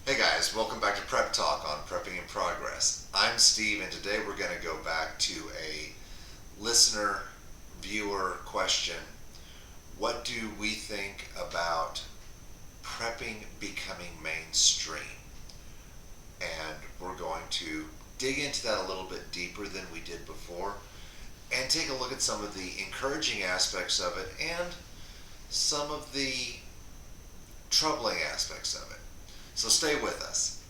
Hey guys, welcome back to Prep Talk on Prepping in Progress. I'm Steve, and today we're going to go back to a listener viewer question. What do we think about prepping becoming mainstream? And we're going to dig into that a little bit deeper than we did before and take a look at some of the encouraging aspects of it and some of the troubling aspects of it. So stay with us.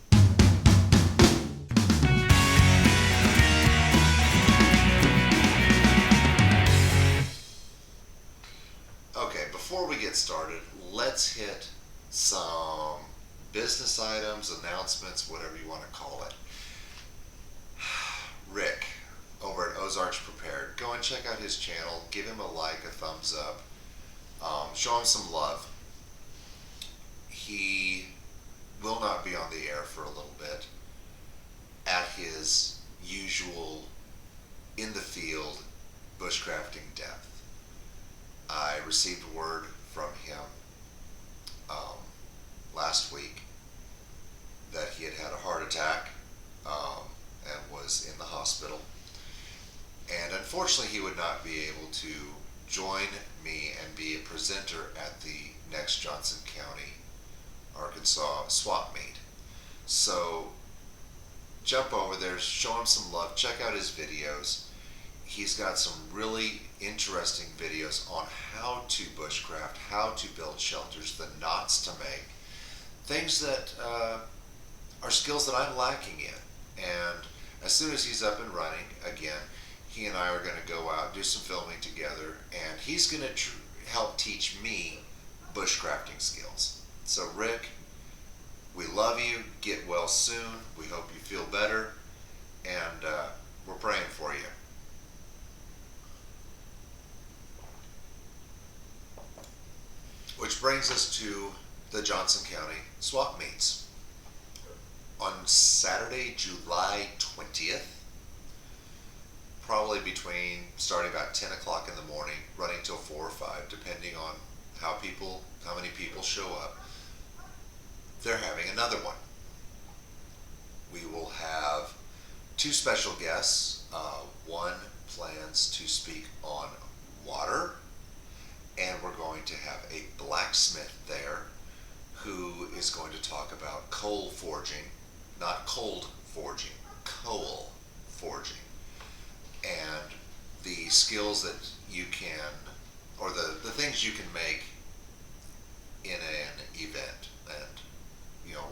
Okay, before we get started, let's hit some business items, announcements, whatever you want to call it. Rick, over at Ozarks Prepared, go and check out his channel. Give him a like, a thumbs up. Show him some love. He will not be on the air for a little bit at his usual in the field bushcrafting depth. I received word from him last week that he had had a heart attack and was in the hospital. And unfortunately, he would not be able to join me and be a presenter at the next Johnson County, Arkansas swap meet. So jump over there, show him some love, check out his videos. He's got some really interesting videos on how to bushcraft, how to build shelters, the knots to make, things that are skills that I'm lacking in. And as soon as he's up and running again, he and I are going to go out, do some filming together, and he's going to help teach me bushcrafting skills. So Rick, we love you. Get well soon. We hope you feel better, and we're praying for you. Which brings us to the Johnson County swap meets. On Saturday, July 20th, probably starting about 10 o'clock in the morning, running till 4 or 5, depending on how many people show up. They're having another one. We will have 2 special guests. One plans to speak on water, and we're going to have a blacksmith there who is going to talk about coal forging, not cold forging, coal forging, and the skills that you can, or the things you can make in an event, and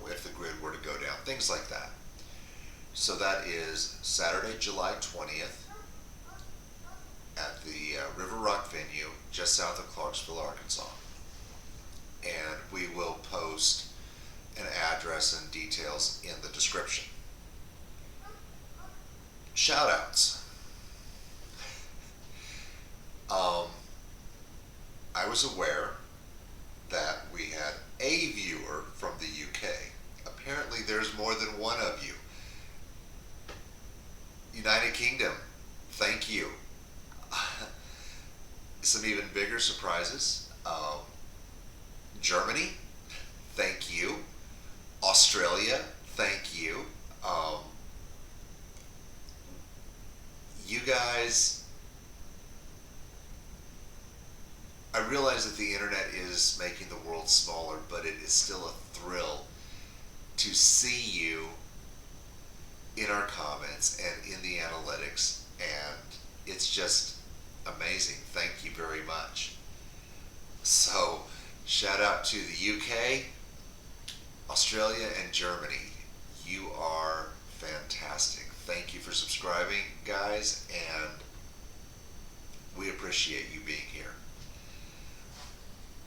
if the grid were to go down, things like that. So that is Saturday, July 20th at the River Rock venue just south of Clarksville, Arkansas. And we will post an address and details in the description. Shout outs. I was aware that we had a viewer from the UK. Apparently there's more than one of you. United Kingdom, thank you. Some even bigger surprises. Germany, thank you. Australia, thank you. You guys, I realize that the internet is making the world smaller, but it is still a thrill to see you in our comments and in the analytics, and it's just amazing. Thank you very much. So shout out to the UK, Australia, and Germany. You are fantastic. Thank you for subscribing, guys, and we appreciate you being here.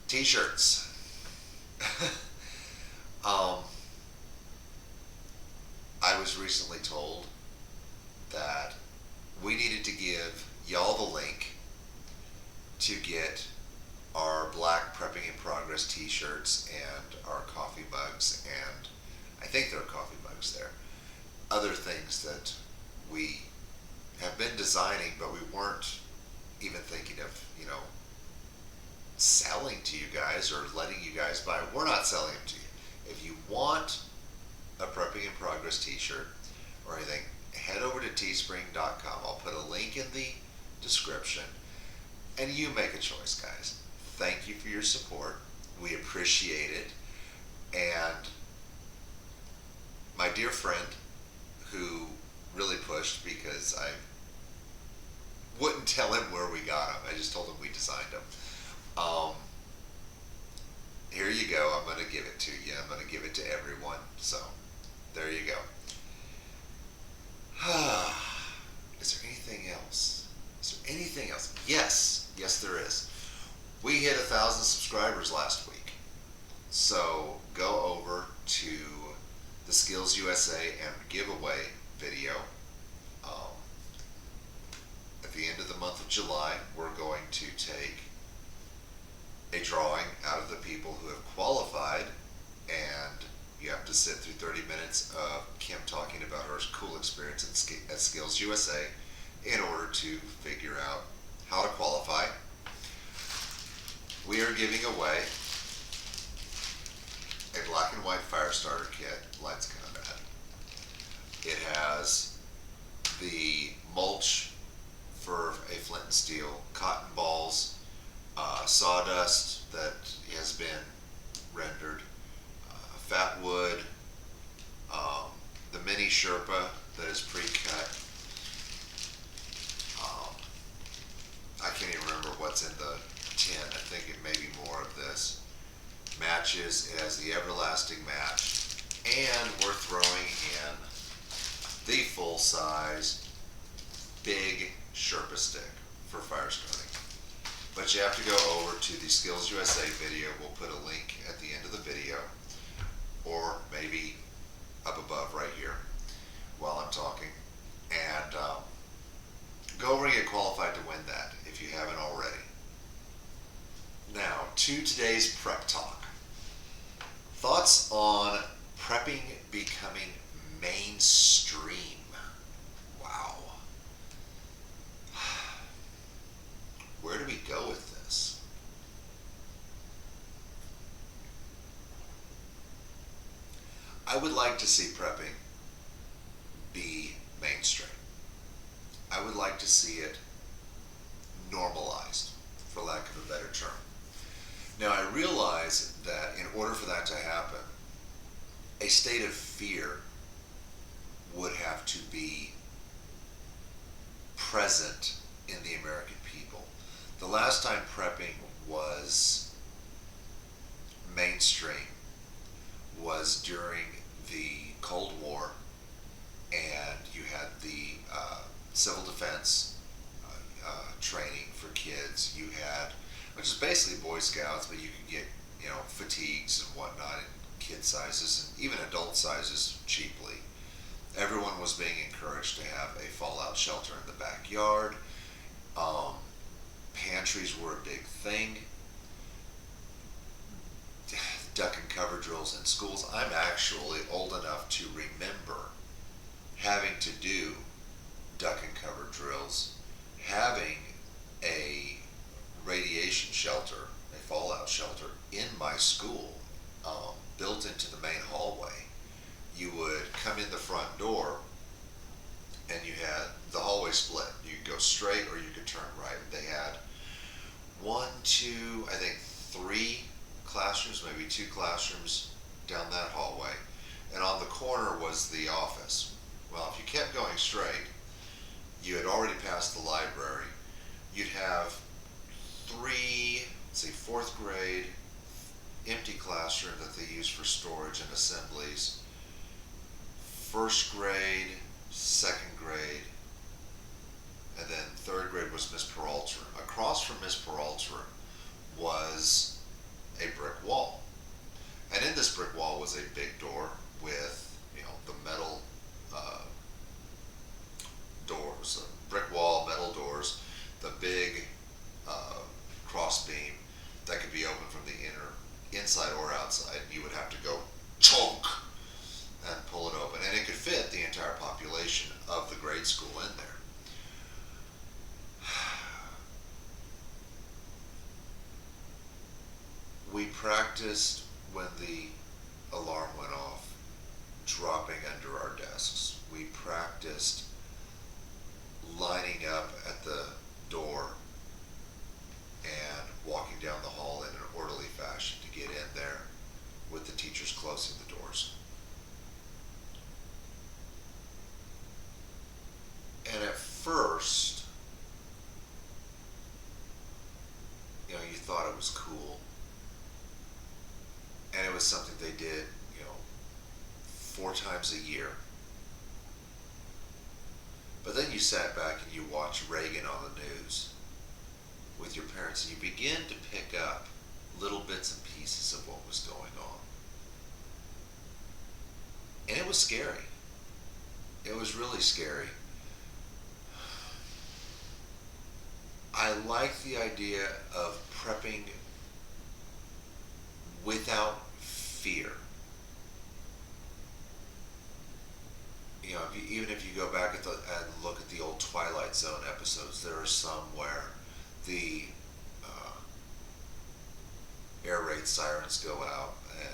T-shirts. I was recently told that we needed to give y'all the link to get our black Prepping in Progress t-shirts and our coffee mugs, and I think there are coffee mugs there. Other things that we have been designing, but we weren't even thinking of, selling to you guys or letting you guys buy. We're not selling them to you. If you want a Prepping in Progress t-shirt or anything, head over to teespring.com. I'll put a link in the description, and you make a choice, guys. Thank you for your support. We appreciate it. And my dear friend who really pushed, because I wouldn't tell him where we got them, I just told him we designed them. Here you go. I'm going to give it to you. I'm going to give it to everyone. So there you go. Is there anything else? Is there anything else? Yes there is. We hit 1,000 subscribers last week. So go over to the Skills USA and giveaway video. At the end of the month of July, we're going to take a drawing out of the people who have qualified, and you have to sit through 30 minutes of Kim talking about her cool experience at Skills USA in order to figure out how to qualify. We are giving away a black and white fire starter kit. Light's kind of bad. It has the mulch for a flint and steel, cotton balls, sawdust that has been rendered, fat wood, the mini Sherpa that is pre-cut. I can't even remember what's in the tin. I think it may be more of this. Matches. It has the everlasting match, and we're throwing in the full-size big Sherpa stick for fire starting. But you have to go over to the Skills USA video. We'll put a link at the end of the video, or maybe up above right here while I'm talking, and go over and get qualified to win that if you haven't already. Now to today's prep talk. Thoughts on prepping becoming mainstream. Wow. Where do we go with this? I would like to see prepping be mainstream. I would like to see it normalized, for lack of a better term. Now, I realize that in order for that to happen, a state of fear would have to be present in the American people. The last time prepping was mainstream was during the Cold War, and you had the civil defense training for kids. You had, which is basically Boy Scouts, but you could get, fatigues and whatnot in kid sizes and even adult sizes cheaply. Everyone was being encouraged to have a fallout shelter in the backyard. Pantries were a big thing. Duck and cover drills in schools. I'm actually old enough to remember having to do duck and cover drills, having a radiation shelter, a fallout shelter in my school, built into the main hallway. You would come in the front door and you had the hallway split. You could go straight or you could turn right. They had 3 classrooms, maybe 2 classrooms down that hallway. And on the corner was the office. Well, if you kept going straight, you had already passed the library. You'd have 3, fourth grade, empty classroom that they use for storage and assemblies. First grade, second grade, and then third grade was Miss Peralta. Across from Miss Peralta was a brick wall. And in this brick wall was a big door with, the metal doors, brick wall, metal doors, the big cross beam that could be opened from the inside or outside. You would have to go chonk and pull it open, and it could fit the entire population of the grade school in there. We practiced when the alarm went off, dropping was something they did, 4 times a year. But then you sat back and you watched Reagan on the news with your parents, and you begin to pick up little bits and pieces of what was going on. And it was scary. It was really scary. I like the idea of prepping without fear. Even if you go back and look at the old Twilight Zone episodes, there are some where the air raid sirens go out and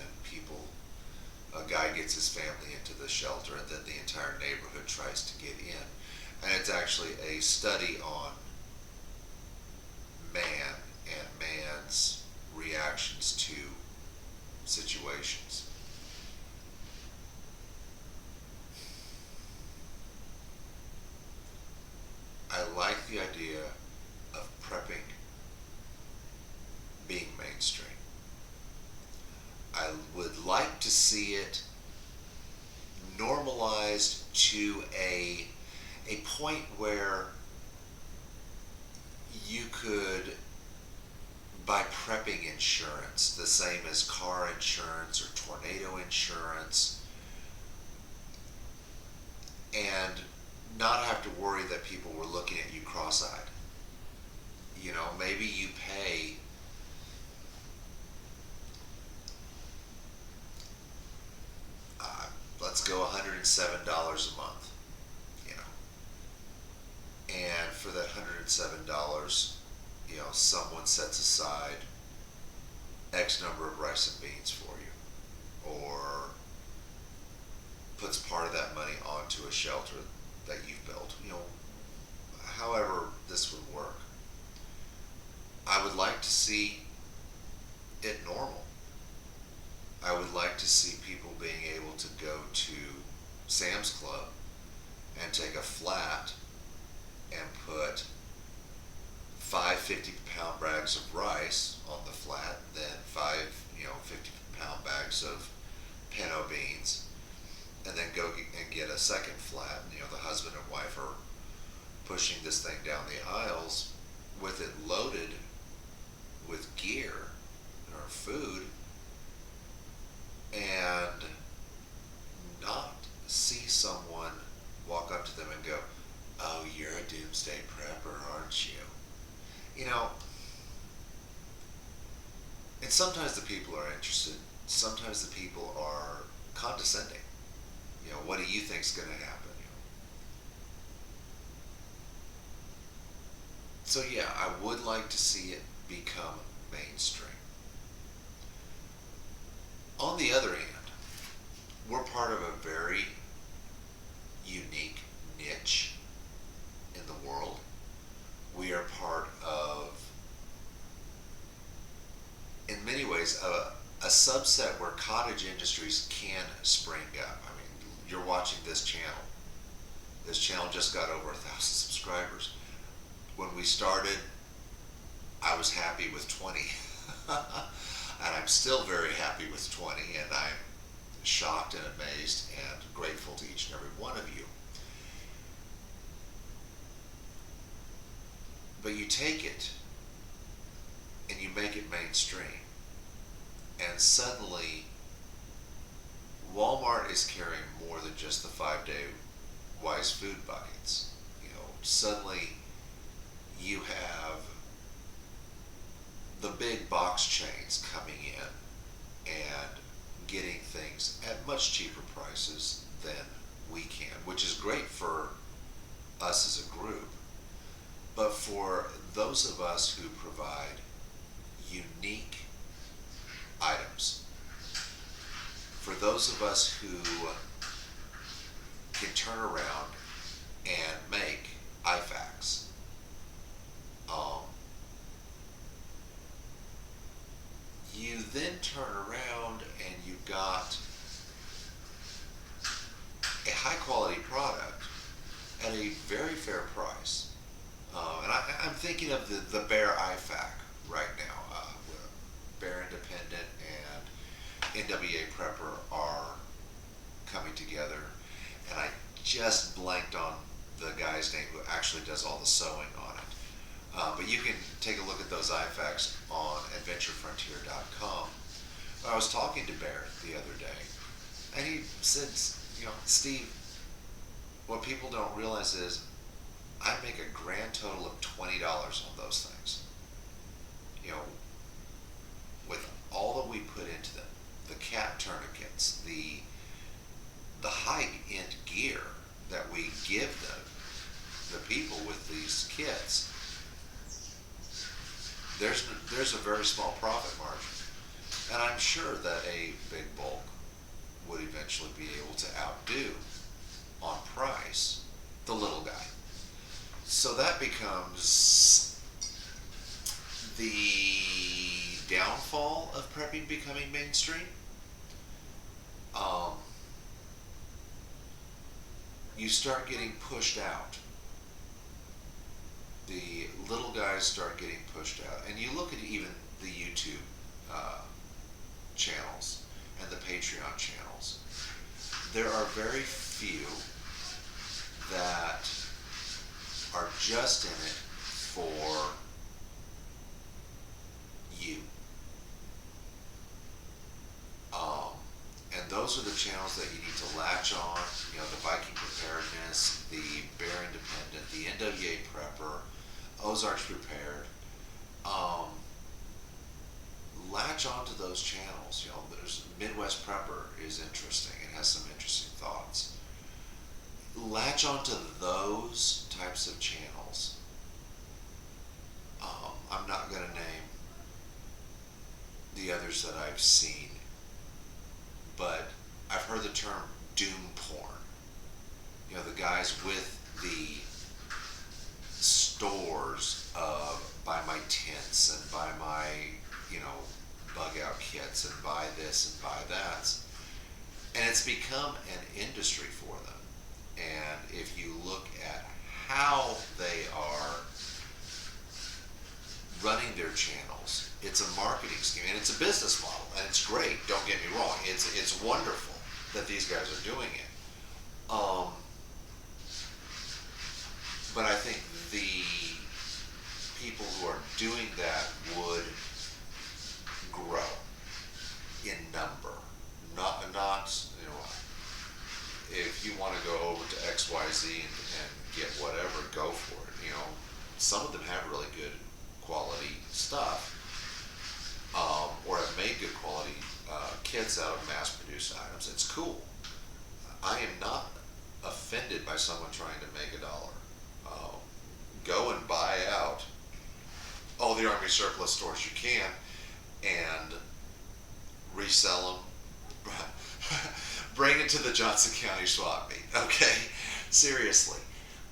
a guy gets his family into the shelter, and then the entire neighborhood tries to get in. And it's actually a study on man and man's reactions to situations. I like the idea of prepping being mainstream. I would like to see it normalized to a point where you could buy prepping insurance, the same as car insurance or tornado insurance, and not have to worry that people were looking at you cross-eyed. Maybe you pay let's go $107 a month, and for that $107, someone sets aside X number of rice and beans for you, or puts part of that money onto a shelter that you've built. However this would work. I would like to see it normal. I would like to see people being able to go to Sam's Club and take a flat and put 5 50-pound bags of rice on the flat, then 5 50-pound bags of pinto beans, and then go and get a second flat. The husband and wife are pushing this thing down the aisles with it loaded with gear or food, and not see someone walk up to them and go, "Oh, you're a doomsday prepper, aren't you?" And sometimes the people are interested. Sometimes the people are condescending. What do you think's going to happen? So yeah, I would like to see it become mainstream. On the other hand, we're part of a very unique niche in the world. We are part of, in many ways, a subset where cottage industries can spring up. I mean, you're watching this channel. This channel just got over 1,000 subscribers. When we started, I was happy with 20. And I'm still very happy with 20, and I'm shocked and amazed and grateful to each and every one of you. But you take it and you make it mainstream, and suddenly Walmart is carrying more than just the 5-day Wise food buckets. Suddenly you have the big box chains coming in and getting things at much cheaper prices than we can, which is great for us as a group. But for those of us who provide unique items, for those of us who can turn around and make IFACs, you then turn around and you've got a high quality product at a very fair price. And I'm thinking of the Bear IFAC right now. Bear Independent, and NWA prepper are coming together, and I just blanked on the guy's name who actually does all the sewing on it. But you can take a look at those IFACs on adventurefrontier.com. I was talking to Barrett the other day, and he said, Steve, what people don't realize is I make a grand total of $20 on those things. You know, with all that we put into them, the cap tourniquets, the high end gear that we give the people with these kits, there's a very small profit margin, and I'm sure that a big bulk would eventually be able to outdo on price the little guy. So that becomes the downfall of prepping becoming mainstream. You start getting pushed out. The little guys start getting pushed out. And you look at even the YouTube channels and the Patreon channels. There are very few that are just in it for you. And those are the channels that you need to latch on. You know, the Viking Preparedness, the Bear Independent, the NWA Prepper, Ozarks Prepared. Latch onto those channels. You know, there's Midwest Prepper is interesting. It has some interesting thoughts. Latch onto those types of channels. I'm not going to name the others that I've seen, but I've heard the term doom porn. You know, the guys with the stores of buy my tents and buy my, bug out kits and buy this and buy that. And it's become an industry for them. And if you look at how they are running their channels, it's a marketing scheme and it's a business model, and it's great. Don't get me wrong; it's wonderful that these guys are doing it. But I think the people who are doing that would grow in number, not if you want to go over to XYZ and get whatever, go for it. Some of them have really good quality stuff, or have made good quality kits out of mass-produced items. It's cool. I am not offended by someone trying to make $1. Go and buy out all the Army surplus stores you can and resell them. Bring it to the Johnson County swap meet. Okay, seriously.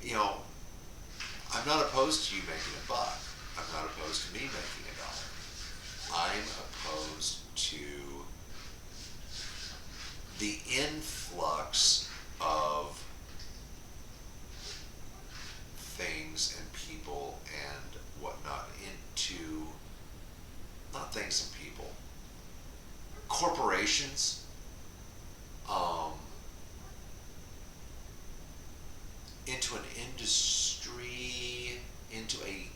I'm not opposed to you making $1. I'm not opposed to me making $1. I'm opposed to the influx of things and people and whatnot into, not things and people, corporations, into an industry, into a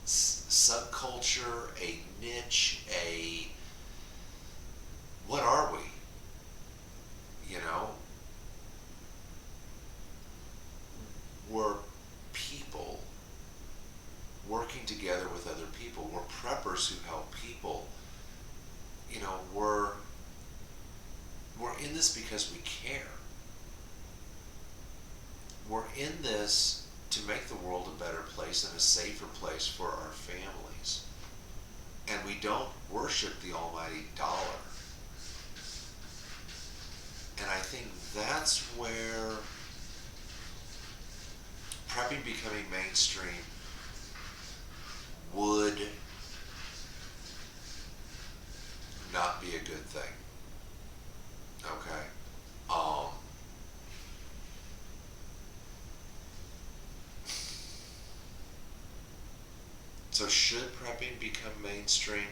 subculture, a niche, what are we? We're people working together with other people. We're preppers who help people. We're in this because we care. We're in this to make the world a better place and a safer place for our families. And we don't worship the almighty dollar. And I think that's where prepping becoming mainstream would not be a good thing. Okay? So should prepping become mainstream?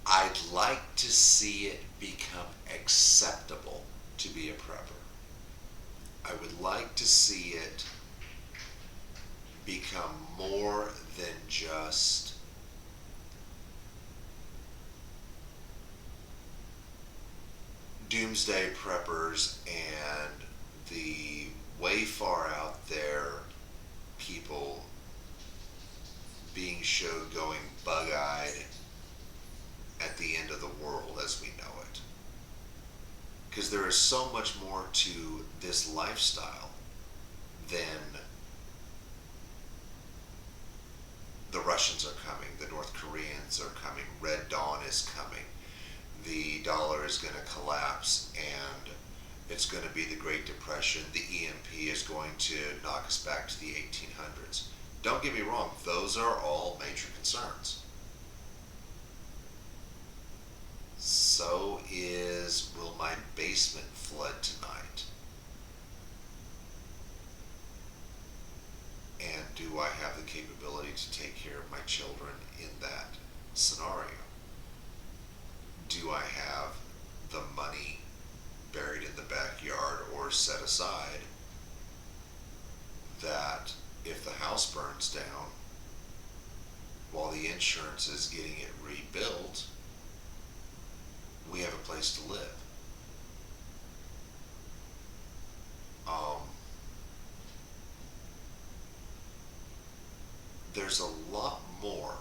I'd like to see it become acceptable to be a prepper. I would like to see it become more than just doomsday preppers and the way far out there people being showed going bug-eyed at the end of the world as we know it. Because there is so much more to this lifestyle than the Russians are coming, the North Koreans are coming, Red Dawn is coming, the dollar is going to collapse, and it's going to be the Great Depression. The EMP is going to knock us back to the 1800s. Don't get me wrong, those are all major concerns. So is, will my basement flood tonight? And do I have the capability to take care of my children in that scenario? Do I have the money buried in the backyard or set aside that if the house burns down while the insurance is getting it rebuilt, we have a place to live? There's a lot more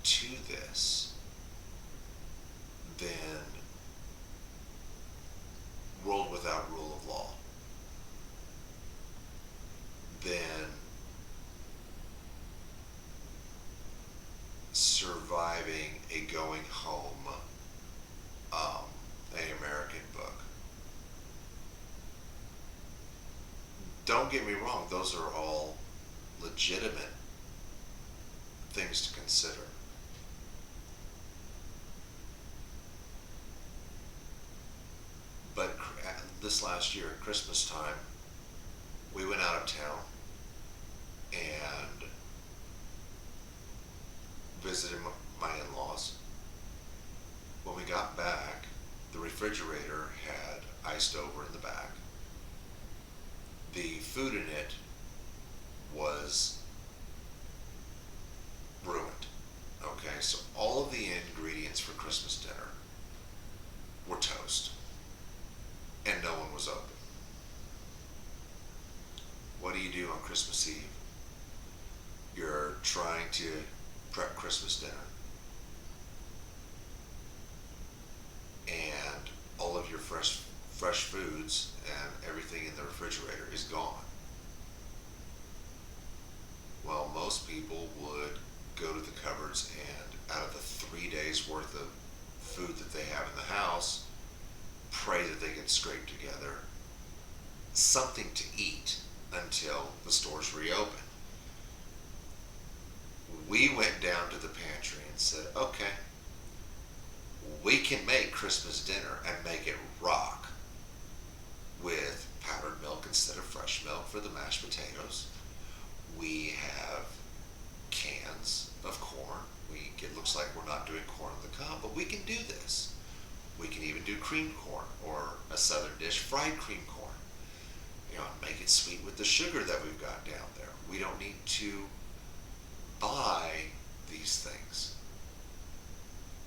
to this than world without rule of law, than surviving a going home, an American book. Don't get me wrong, those are all legitimate things to consider. But this last year at Christmas time, we went out of town and visited my in-laws. When we got back, the refrigerator had iced over in the back. The food in it was ruined. Okay, so all of the ingredients for Christmas dinner were toast, and no one was open. What do you do on Christmas Eve? You're trying to prep Christmas dinner, and all of your fresh foods and everything in the refrigerator is gone. Well, most people would go to the cupboards and out of the 3 days worth of food that they have in the house, pray that they can scrape together something to eat until the stores reopen. We went down to the pantry and said, okay, we can make Christmas dinner and make it rock with powdered milk instead of fresh milk for the mashed potatoes. We have cans of corn. It looks like we're not doing corn on the cob, but we can do this. We can even do creamed corn, or a southern dish, fried creamed corn. You know, make it sweet with the sugar that we've got down there. We don't need to buy these things.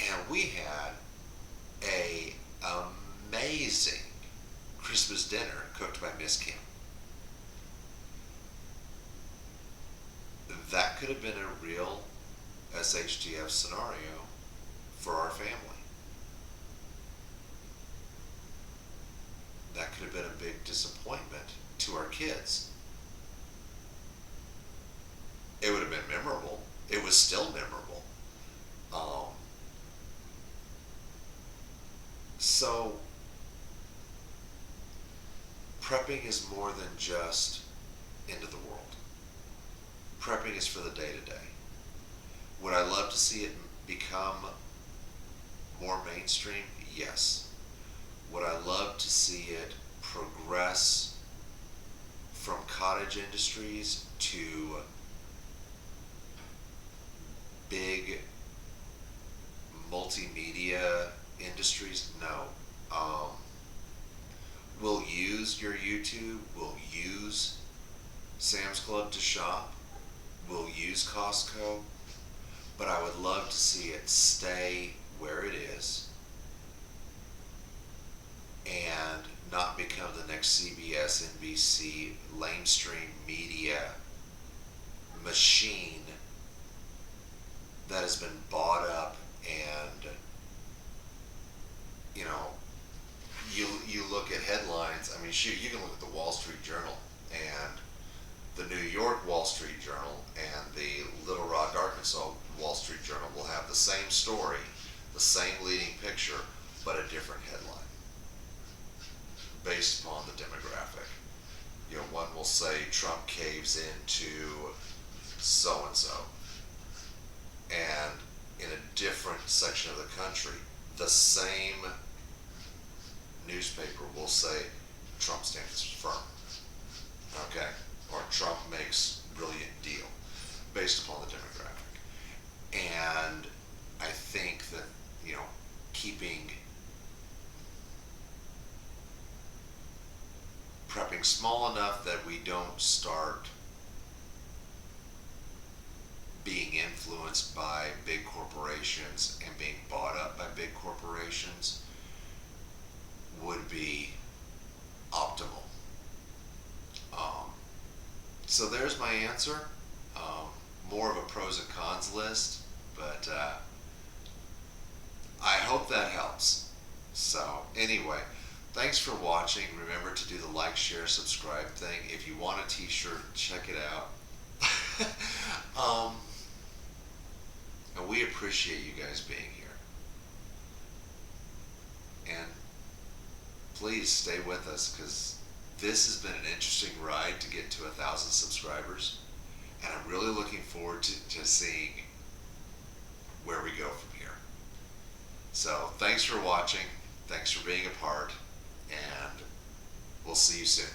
And we had a amazing Christmas dinner cooked by Miss Kim. That could have been a real SHTF scenario for our family. That could have been a big disappointment to our kids. It would have been memorable. It was still memorable. So prepping is more than just into the world. Prepping is for the day-to-day. Would I love to see it become more mainstream? Yes. Would I love to see it progress from cottage industries to big multimedia industries, no. We'll use your YouTube, we'll use Sam's Club to shop, we'll use Costco, but I would love to see it stay where it is and not become the next CBS, NBC, lamestream media machine that has been bought up. And you know, you look at headlines. I mean, shoot, you can look at the Wall Street Journal and the New York Wall Street Journal and the Little Rock, Arkansas Wall Street Journal will have the same story, the same leading picture, but a different headline based upon the demographic. You know, one will say Trump caves into so and so, and in a different section of the country, the same newspaper will say Trump stands firm, okay, or Trump makes brilliant deal, based upon the demographic. And I think that, you know, keeping prepping small enough that we don't start being influenced by big corporations and being bought up by big corporations would be optimal. So there's my answer. More of a pros and cons list, but I hope that helps. So anyway, thanks for watching. Remember to do the like, share, subscribe thing. If you want a t-shirt, check it out. And we appreciate you guys being here. And please stay with us, because this has been an interesting ride to get to 1,000 subscribers. And I'm really looking forward to seeing where we go from here. So thanks for watching. Thanks for being a part. And we'll see you soon.